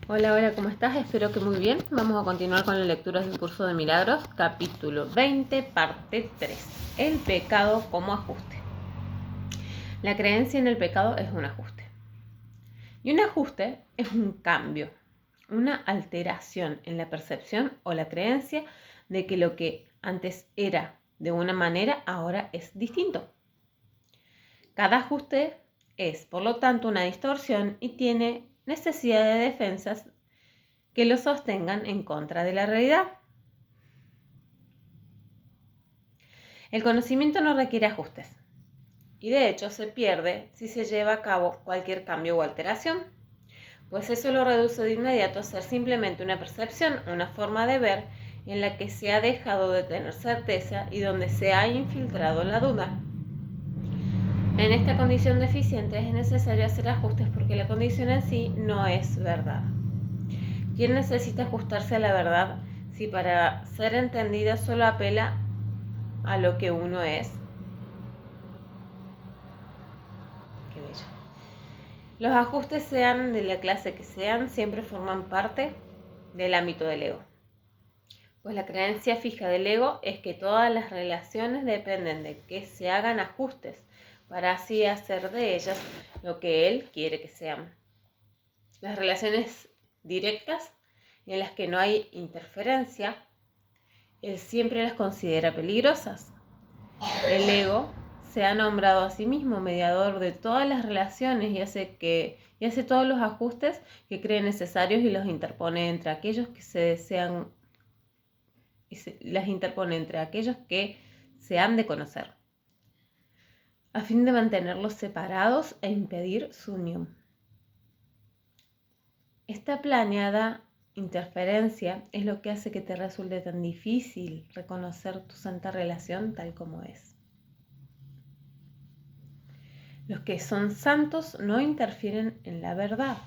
Hola, hola, ¿cómo estás? Espero que muy bien. Vamos a continuar con las lecturas del curso de Milagros, capítulo 20, parte 3. El pecado como ajuste. La creencia en el pecado es un ajuste. Y un ajuste es un cambio, una alteración en la percepción o la creencia de que lo que antes era de una manera ahora es distinto. Cada ajuste es, por lo tanto, una distorsión y tiene necesidad de defensas que lo sostengan en contra de la realidad. El conocimiento no requiere ajustes y de hecho se pierde si se lleva a cabo cualquier cambio o alteración, pues eso lo reduce de inmediato a ser simplemente una percepción, una forma de ver en la que se ha dejado de tener certeza y donde se ha infiltrado la duda. En esta condición deficiente es necesario hacer ajustes porque la condición en sí no es verdad. ¿Quién necesita ajustarse a la verdad si para ser entendida solo apela a lo que uno es? Qué bello. Los ajustes, sean de la clase que sean, siempre forman parte del ámbito del ego. Pues la creencia fija del ego es que todas las relaciones dependen de que se hagan ajustes para así hacer de ellas lo que él quiere que sean. Las relaciones directas en las que no hay interferencia, él siempre las considera peligrosas. El ego se ha nombrado a sí mismo mediador de todas las relaciones y hace todos los ajustes que cree necesarios y los interpone entre aquellos que las interpone entre aquellos que se han de conocer, a fin de mantenerlos separados e impedir su unión. Esta planeada interferencia es lo que hace que te resulte tan difícil reconocer tu santa relación tal como es. Los que son santos no interfieren en la verdad.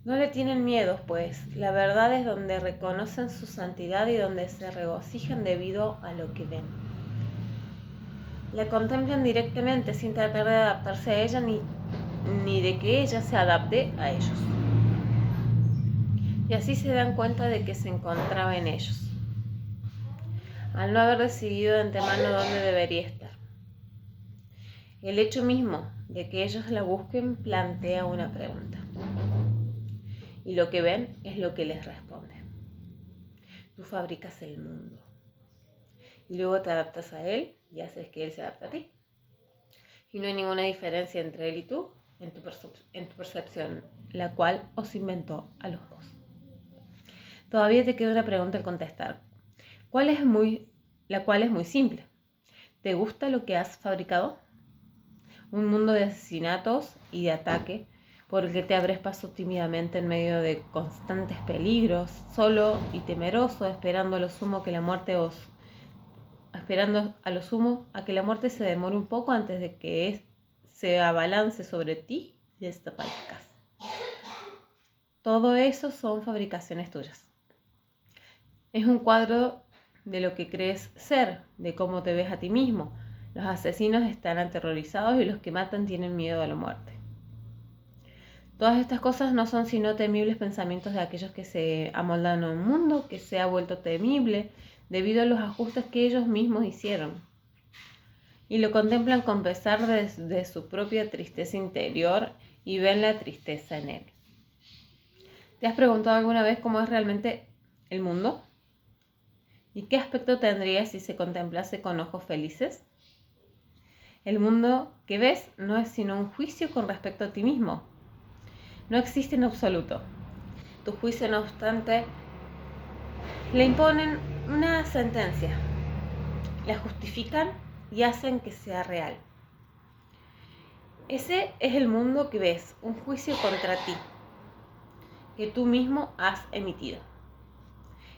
No le tienen miedo, pues la verdad es donde reconocen su santidad y donde se regocijan debido a lo que ven. La contemplan directamente sin tratar de adaptarse a ella ni de que ella se adapte a ellos. Y así se dan cuenta de que se encontraba en ellos, al no haber decidido de antemano dónde debería estar. El hecho mismo de que ellos la busquen plantea una pregunta. Y lo que ven es lo que les responde. Tú fabricas el mundo. Y luego te adaptas a él y haces que él se adapte a ti. Y no hay ninguna diferencia entre él y tú en tu percepción, la cual os inventó a los dos. Todavía te queda una pregunta al contestar, la cual es muy simple. ¿Te gusta lo que has fabricado? Un mundo de asesinatos y de ataque por el que te abres paso tímidamente en medio de constantes peligros, solo y temeroso, esperando a lo sumo a que la muerte se demore un poco antes de que se abalance sobre ti y desaparezcas. Todo eso son fabricaciones tuyas. Es un cuadro de lo que crees ser, de cómo te ves a ti mismo. Los asesinos están aterrorizados y los que matan tienen miedo a la muerte. Todas estas cosas no son sino temibles pensamientos de aquellos que se amoldan a un mundo que se ha vuelto temible debido a los ajustes que ellos mismos hicieron. Y lo contemplan con pesar de su propia tristeza interior y ven la tristeza en él. ¿Te has preguntado alguna vez cómo es realmente el mundo? ¿Y qué aspecto tendría si se contemplase con ojos felices? El mundo que ves no es sino un juicio con respecto a ti mismo. No existe en absoluto. Tu juicio, no obstante, le imponen una sentencia, la justifican y hacen que sea real. Ese es el mundo que ves, un juicio contra ti, que tú mismo has emitido.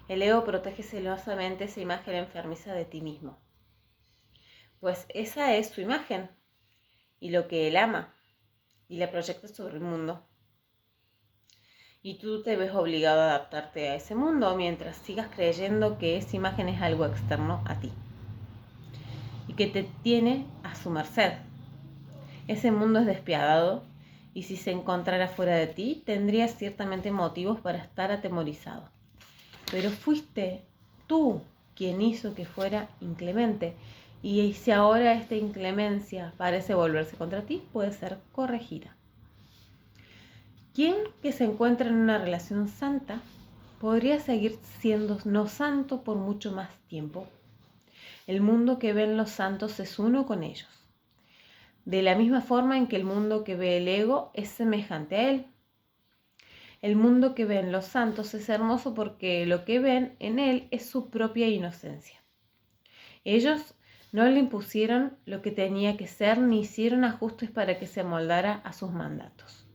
El ego protege celosamente esa imagen enfermiza de ti mismo, pues esa es su imagen y lo que él ama, y la proyecta sobre el mundo. Y tú te ves obligado a adaptarte a ese mundo mientras sigas creyendo que esa imagen es algo externo a ti y que te tiene a su merced. Ese mundo es despiadado y si se encontrara fuera de ti, tendrías ciertamente motivos para estar atemorizado. Pero fuiste tú quien hizo que fuera inclemente, y si ahora esta inclemencia parece volverse contra ti, puede ser corregida. ¿Quién que se encuentra en una relación santa podría seguir siendo no santo por mucho más tiempo? El mundo que ven los santos es uno con ellos, de la misma forma en que el mundo que ve el ego es semejante a él. El mundo que ven los santos es hermoso porque lo que ven en él es su propia inocencia. Ellos no le impusieron lo que tenía que ser ni hicieron ajustes para que se amoldara a sus mandatos.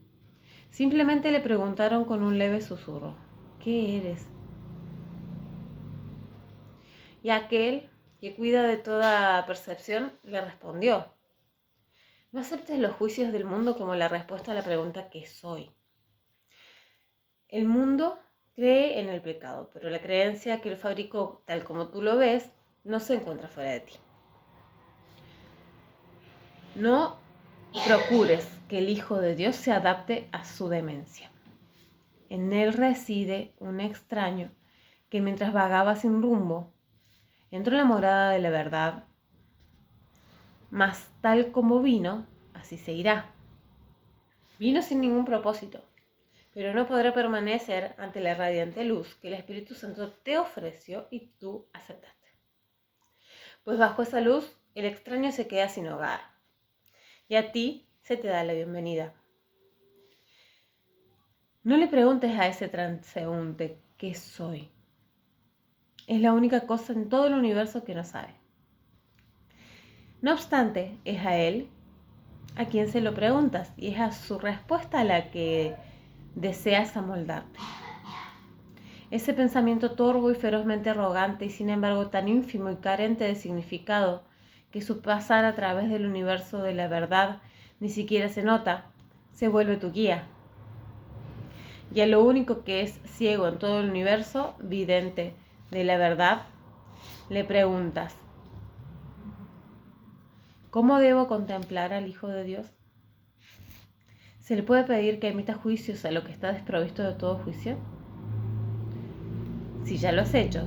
Simplemente le preguntaron con un leve susurro: ¿qué eres? Y aquel que cuida de toda percepción le respondió: no aceptes los juicios del mundo como la respuesta a la pregunta ¿qué soy? El mundo cree en el pecado, pero la creencia que lo fabricó tal como tú lo ves no se encuentra fuera de ti. No procures que el Hijo de Dios se adapte a su demencia. En él reside un extraño que mientras vagaba sin rumbo, entró en la morada de la verdad, mas tal como vino, así se irá. Vino sin ningún propósito, pero no podrá permanecer ante la radiante luz que el Espíritu Santo te ofreció y tú aceptaste. Pues bajo esa luz, el extraño se queda sin hogar, y a ti se te da la bienvenida. No le preguntes a ese transeúnte ¿qué soy? Es la única cosa en todo el universo que no sabe. No obstante, es a él a quien se lo preguntas y es a su respuesta a la que deseas amoldarte. Ese pensamiento torvo y ferozmente arrogante y sin embargo tan ínfimo y carente de significado que su pasar a través del universo de la verdad ni siquiera se nota, se vuelve tu guía. Y a lo único que es ciego en todo el universo, vidente de la verdad, le preguntas: ¿cómo debo contemplar al Hijo de Dios? ¿Se le puede pedir que emita juicios a lo que está desprovisto de todo juicio? Si ya lo has hecho,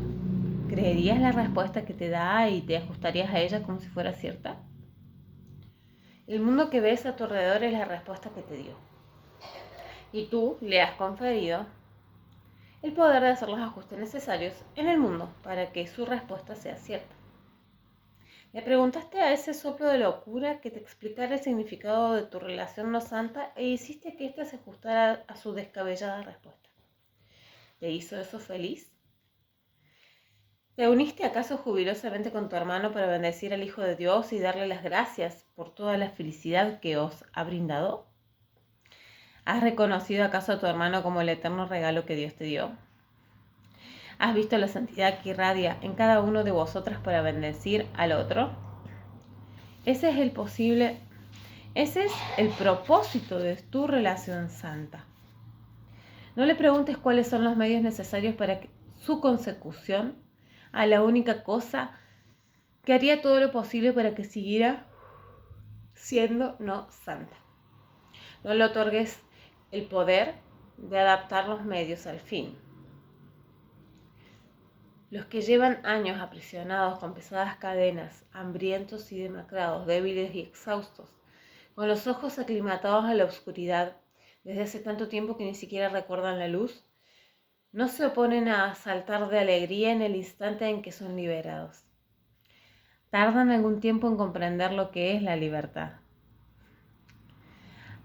¿creerías la respuesta que te da y te ajustarías a ella como si fuera cierta? El mundo que ves a tu alrededor es la respuesta que te dio. Y tú le has conferido el poder de hacer los ajustes necesarios en el mundo para que su respuesta sea cierta. Le preguntaste a ese soplo de locura que te explicara el significado de tu relación no santa e hiciste que ésta se ajustara a su descabellada respuesta. ¿Te hizo eso feliz? ¿Te uniste acaso jubilosamente con tu hermano para bendecir al Hijo de Dios y darle las gracias por toda la felicidad que os ha brindado? ¿Has reconocido acaso a tu hermano como el eterno regalo que Dios te dio? ¿Has visto la santidad que irradia en cada uno de vosotras para bendecir al otro? Ese es el propósito de tu relación santa. No le preguntes cuáles son los medios necesarios para su consecución a la única cosa que haría todo lo posible para que siguiera siendo no santa. No le otorgues el poder de adaptar los medios al fin. Los que llevan años aprisionados con pesadas cadenas, hambrientos y demacrados, débiles y exhaustos, con los ojos aclimatados a la oscuridad, desde hace tanto tiempo que ni siquiera recuerdan la luz, no se oponen a saltar de alegría en el instante en que son liberados. Tardan algún tiempo en comprender lo que es la libertad.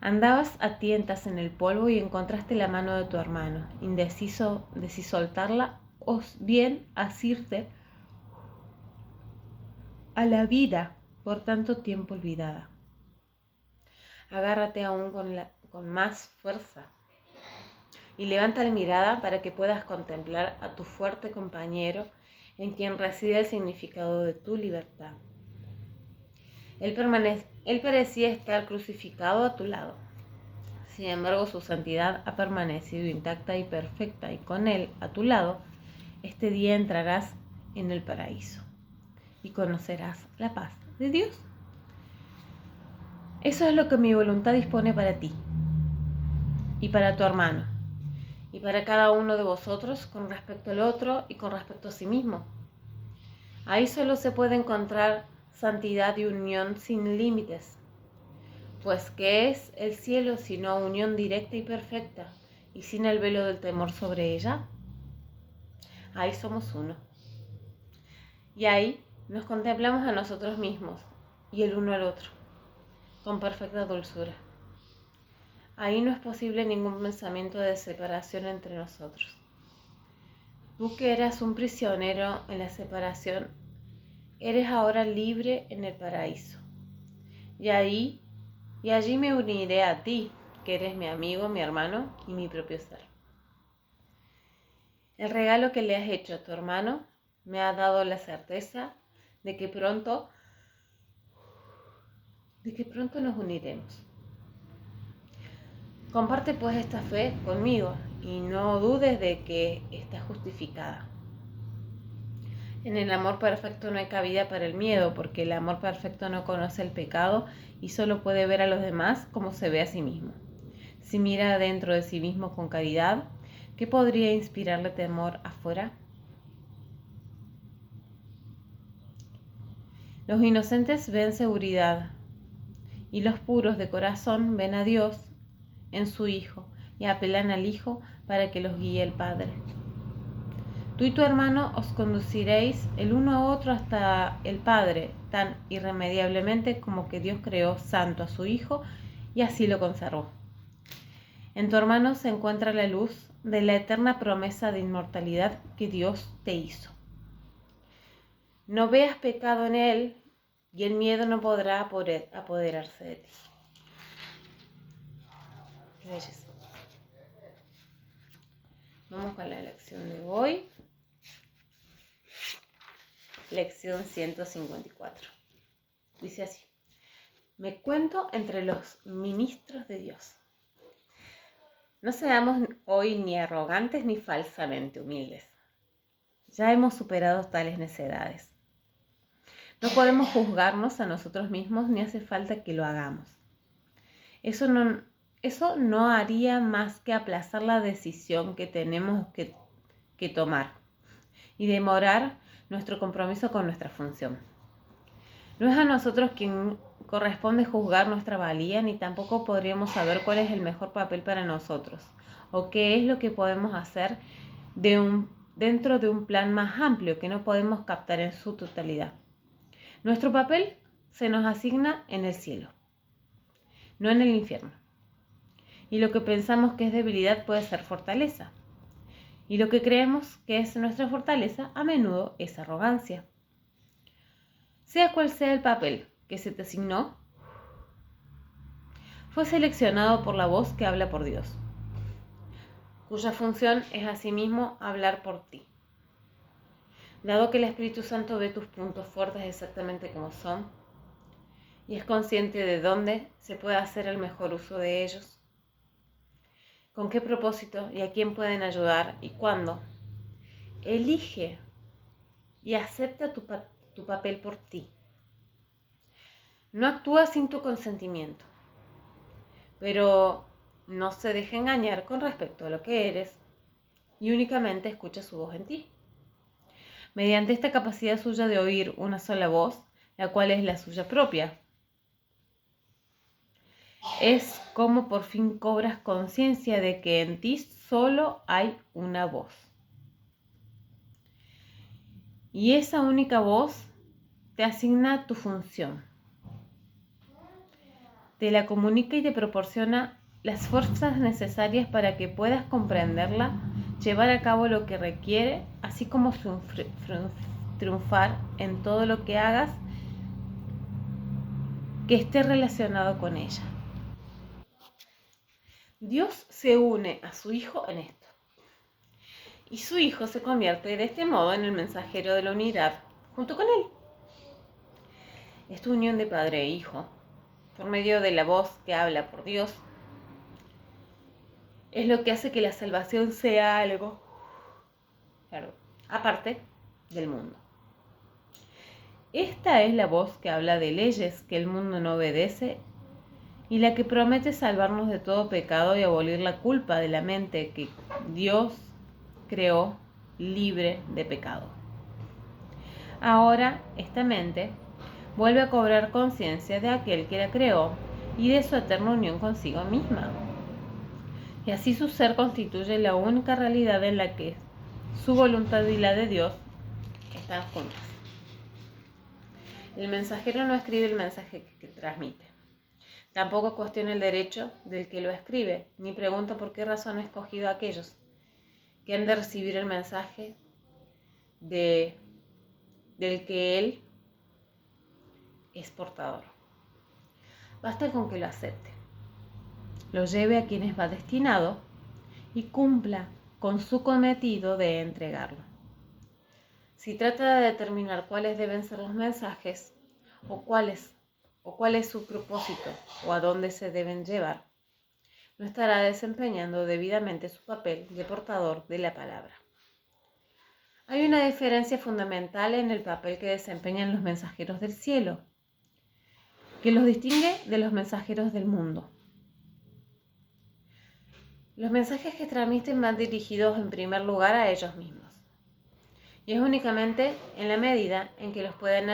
Andabas a tientas en el polvo y encontraste la mano de tu hermano, indeciso de si soltarla o bien asirte a la vida por tanto tiempo olvidada. Agárrate aún con más fuerza y levanta la mirada para que puedas contemplar a tu fuerte compañero en quien reside el significado de tu libertad. Él parecía estar crucificado a tu lado. Sin embargo, su santidad ha permanecido intacta y perfecta, y con él a tu lado, este día entrarás en el paraíso y conocerás la paz de Dios. Eso es lo que mi voluntad dispone para ti. y para tu hermano, y para cada uno de vosotros con respecto al otro y con respecto a sí mismo. Ahí solo se puede encontrar santidad y unión sin límites. Pues ¿qué es el cielo sino unión directa y perfecta, y sin el velo del temor sobre ella? Ahí somos uno. Y ahí nos contemplamos a nosotros mismos y el uno al otro, con perfecta dulzura. Ahí no es posible ningún pensamiento de separación entre nosotros. Tú que eras un prisionero en la separación, eres ahora libre en el paraíso. Y allí me uniré a ti, que eres mi amigo, mi hermano y mi propio ser. El regalo que le has hecho a tu hermano me ha dado la certeza de que pronto nos uniremos. Comparte pues esta fe conmigo y no dudes de que está justificada. En el amor perfecto no hay cabida para el miedo, porque el amor perfecto no conoce el pecado y solo puede ver a los demás como se ve a sí mismo. Si mira dentro de sí mismo con caridad, ¿qué podría inspirarle temor afuera? Los inocentes ven seguridad y los puros de corazón ven a Dios en su Hijo y apelan al Hijo para que los guíe el Padre. Tú y tu hermano os conduciréis el uno a otro hasta el Padre, tan irremediablemente como que Dios creó santo a su Hijo y así lo conservó. En tu hermano se encuentra la luz de la eterna promesa de inmortalidad que Dios te hizo. No veas pecado en él y el miedo no podrá apoderarse de ti. Qué belleza. Vamos con la lección de hoy. Lección 154. Dice así: me cuento entre los ministros de Dios. No seamos hoy ni arrogantes ni falsamente humildes. Ya hemos superado tales necedades. No podemos juzgarnos a nosotros mismos ni hace falta que lo hagamos. Eso no haría más que aplazar la decisión que tenemos que tomar y demorar nuestro compromiso con nuestra función. No es a nosotros quien corresponde juzgar nuestra valía, ni tampoco podríamos saber cuál es el mejor papel para nosotros o qué es lo que podemos hacer dentro de un plan más amplio que no podemos captar en su totalidad. Nuestro papel se nos asigna en el cielo, no en el infierno. Y lo que pensamos que es debilidad puede ser fortaleza. Y lo que creemos que es nuestra fortaleza a menudo es arrogancia. Sea cual sea el papel que se te asignó, fue seleccionado por la voz que habla por Dios, cuya función es asimismo hablar por ti. Dado que el Espíritu Santo ve tus puntos fuertes exactamente como son y es consciente de dónde se puede hacer el mejor uso de ellos, con qué propósito y a quién pueden ayudar y cuándo, elige y acepta tu papel por ti. No actúa sin tu consentimiento, pero no se deja engañar con respecto a lo que eres y únicamente escucha su voz en ti. Mediante esta capacidad suya de oír una sola voz, la cual es la suya propia, es como por fin cobras conciencia de que en ti solo hay una voz. Y esa única voz te asigna tu función. Te la comunica y te proporciona las fuerzas necesarias para que puedas comprenderla, llevar a cabo lo que requiere, así como triunfar en todo lo que hagas que esté relacionado con ella. Dios se une a su Hijo en esto. Y su Hijo se convierte de este modo en el mensajero de la unidad junto con él. Esta unión de Padre e Hijo, por medio de la voz que habla por Dios, es lo que hace que la salvación sea algo, aparte del mundo. Esta es la voz que habla de leyes que el mundo no obedece y la que promete salvarnos de todo pecado y abolir la culpa de la mente que Dios creó libre de pecado. Ahora, esta mente vuelve a cobrar conciencia de aquel que la creó y de su eterna unión consigo misma. Y así su ser constituye la única realidad en la que su voluntad y la de Dios están juntas. El mensajero no escribe el mensaje que transmite. Tampoco cuestiona el derecho del que lo escribe, ni pregunta por qué razón ha escogido a aquellos que han de recibir el mensaje del que él es portador. Basta con que lo acepte, lo lleve a quienes va destinado y cumpla con su cometido de entregarlo. Si trata de determinar cuáles deben ser los mensajes o cuál es su propósito o a dónde se deben llevar, no estará desempeñando debidamente su papel de portador de la palabra. Hay una diferencia fundamental en el papel que desempeñan los mensajeros del cielo, que los distingue de los mensajeros del mundo. Los mensajes que transmiten van dirigidos en primer lugar a ellos mismos. Y es únicamente en la medida en que los pueden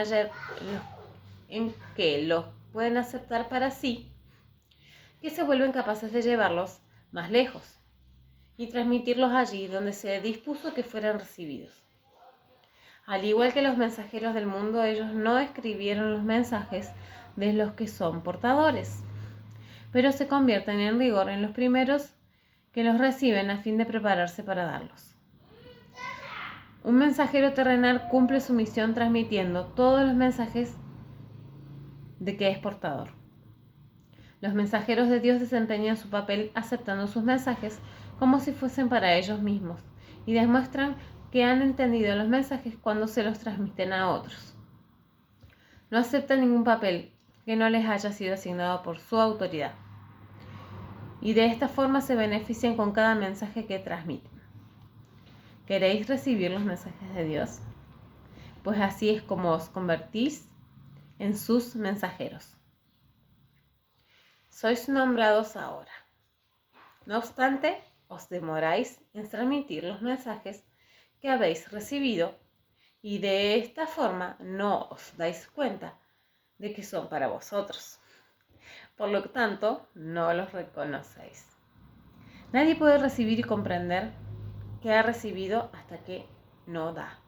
aceptar para sí, que se vuelven capaces de llevarlos más lejos y transmitirlos allí donde se dispuso que fueran recibidos. Al igual que los mensajeros del mundo, ellos no escribieron los mensajes de los que son portadores, pero se convierten en rigor en los primeros que los reciben a fin de prepararse para darlos. Un mensajero terrenal cumple su misión transmitiendo todos los mensajes de que es portador. Los mensajeros de Dios desempeñan su papel aceptando sus mensajes como si fuesen para ellos mismos y demuestran que han entendido los mensajes cuando se los transmiten a otros. No aceptan ningún papel que no les haya sido asignado por su autoridad y de esta forma se benefician con cada mensaje que transmiten. ¿Queréis recibir los mensajes de Dios? Pues así es como os convertís en sus mensajeros. Sois nombrados ahora. No obstante, os demoráis en transmitir los mensajes que habéis recibido y de esta forma no os dais cuenta de que son para vosotros. Por lo tanto, no los reconocéis. Nadie puede recibir y comprender que ha recibido hasta que no da.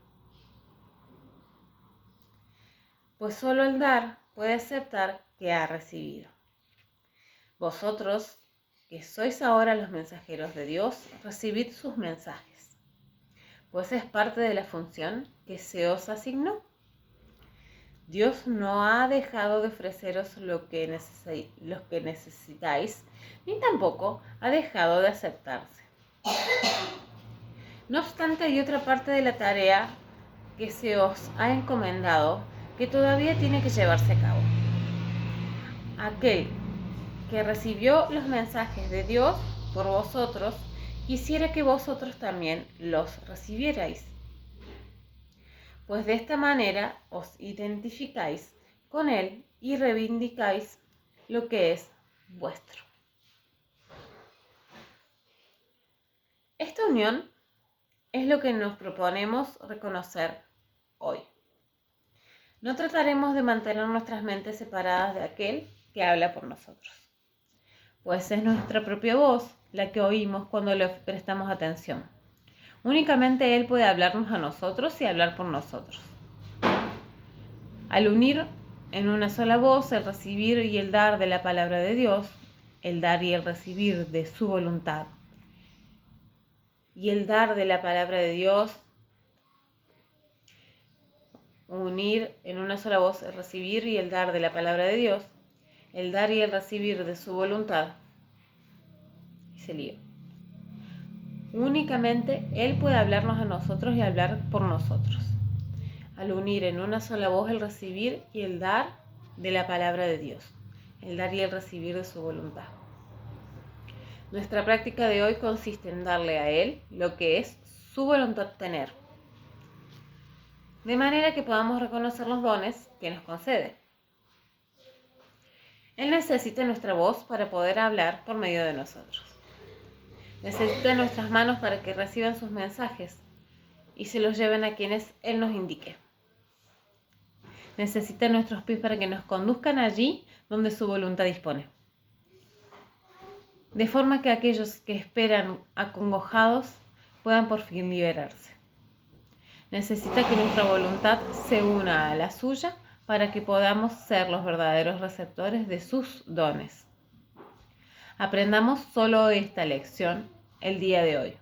Pues solo el dar puede aceptar que ha recibido. Vosotros, que sois ahora los mensajeros de Dios, recibid sus mensajes, pues es parte de la función que se os asignó. Dios no ha dejado de ofreceros lo que necesitáis, ni tampoco ha dejado de aceptarse. No obstante, hay otra parte de la tarea que se os ha encomendado que todavía tiene que llevarse a cabo. Aquel que recibió los mensajes de Dios por vosotros, quisiera que vosotros también los recibierais, pues de esta manera os identificáis con Él y reivindicáis lo que es vuestro. Esta unión es lo que nos proponemos reconocer hoy. No trataremos de mantener nuestras mentes separadas de aquel que habla por nosotros, pues es nuestra propia voz la que oímos cuando le prestamos atención. Únicamente Él puede hablarnos a nosotros y hablar por nosotros. Al unir en una sola voz el recibir y el dar de la palabra de Dios, el dar y el recibir de su voluntad, y el dar de la palabra de Dios, unir en una sola voz el recibir y el dar de la palabra de Dios, el dar y el recibir de su voluntad, y se lío. Únicamente Él puede hablarnos a nosotros y hablar por nosotros. Al unir en una sola voz el recibir y el dar de la palabra de Dios, el dar y el recibir de su voluntad. Nuestra práctica de hoy consiste en darle a Él lo que es su voluntad tener, de manera que podamos reconocer los dones que nos concede. Él necesita nuestra voz para poder hablar por medio de nosotros. Necesita nuestras manos para que reciban sus mensajes y se los lleven a quienes Él nos indique. Necesita nuestros pies para que nos conduzcan allí donde su voluntad dispone. De forma que aquellos que esperan acongojados puedan por fin liberarse. Necesita que nuestra voluntad se una a la suya para que podamos ser los verdaderos receptores de sus dones. Aprendamos solo esta lección el día de hoy.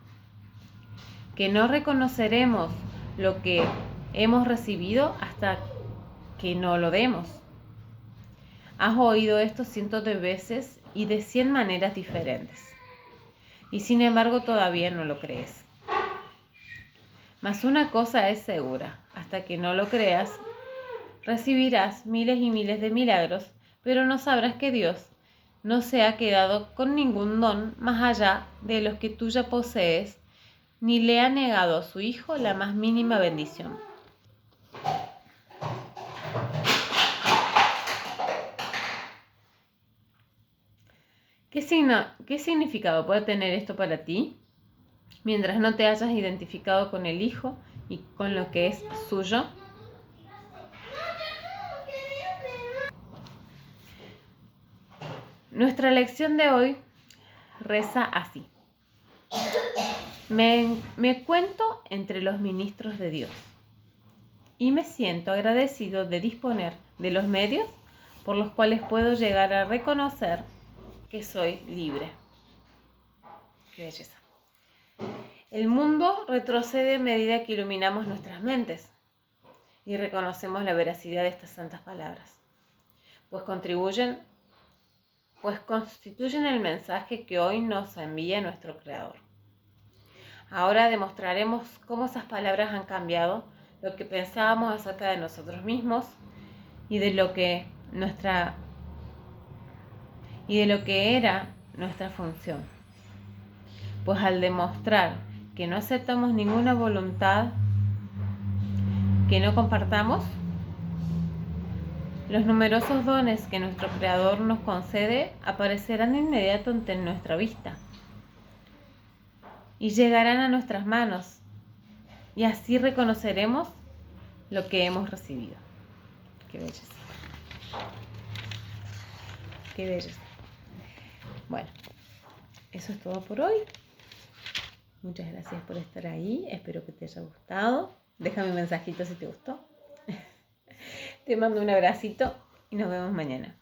Que no reconoceremos lo que hemos recibido hasta que no lo demos. Has oído esto cientos de veces y de 100 maneras diferentes. Y sin embargo todavía no lo crees. Mas una cosa es segura, hasta que no lo creas, recibirás miles y miles de milagros, pero no sabrás que Dios no se ha quedado con ningún don más allá de los que tú ya posees, ni le ha negado a su Hijo la más mínima bendición. ¿Qué significado puede tener esto para ti? Mientras no te hayas identificado con el Hijo y con lo que es suyo. Nuestra lección de hoy reza así. Me cuento entre los ministros de Dios y me siento agradecido de disponer de los medios por los cuales puedo llegar a reconocer que soy libre. Qué belleza. El mundo retrocede a medida que iluminamos nuestras mentes y reconocemos la veracidad de estas santas palabras, pues constituyen el mensaje que hoy nos envía nuestro Creador. Ahora demostraremos cómo esas palabras han cambiado lo que pensábamos acerca de nosotros mismos y de lo que era nuestra función. Pues al demostrar que no aceptamos ninguna voluntad que no compartamos, los numerosos dones que nuestro Creador nos concede aparecerán de inmediato ante nuestra vista y llegarán a nuestras manos, y así reconoceremos lo que hemos recibido. Qué belleza. Qué belleza. Bueno, eso es todo por hoy. Muchas gracias por estar ahí. Espero que te haya gustado. Déjame un mensajito si te gustó. Te mando un abracito y nos vemos mañana.